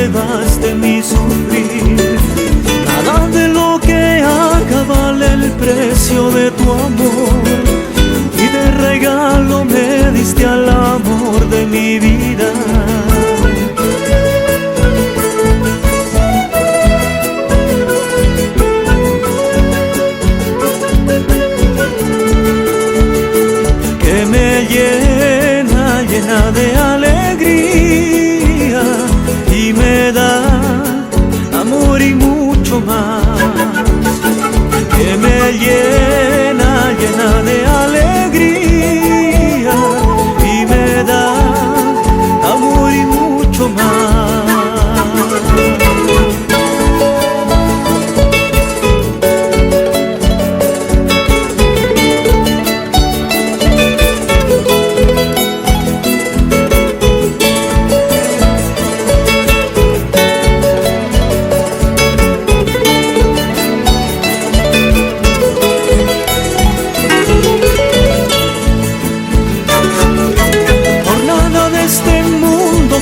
pruebas de mi sufrir. Nada de lo que haga vale el precio de tu amor, y de regalo me diste al amor de mi vida. Que me llena, llena de alegría, y me da amor y mucho más. Que me llena, llena de alegría, y me da amor y mucho más.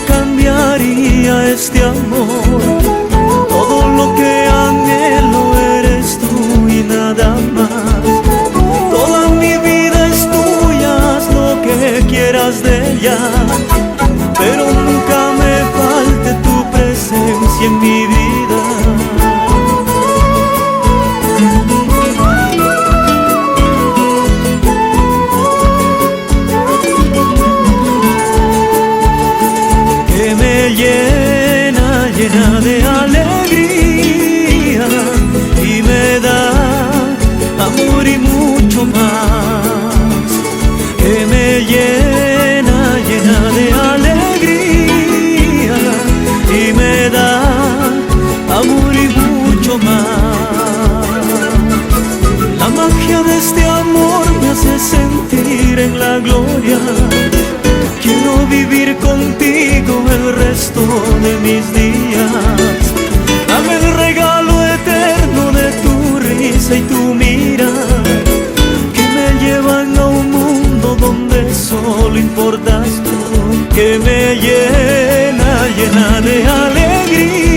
Cambiaría este amor, todo lo que anhelo eres tú y nada más. Toda mi vida es tuya, haz lo que quieras de ella, pero nunca me falte tu presencia en mi vida. Llena, llena de alegría, y me da amor y mucho más. Que me llena, llena de alegría, y me da amor y mucho más. La magia de este amor me hace sentir en la gloria. Quiero vivir contigo el resto de mis días. Dame el regalo eterno de tu risa y tu mirada, que me llevan a un mundo donde solo importas tú. Que me llena, llena de alegría,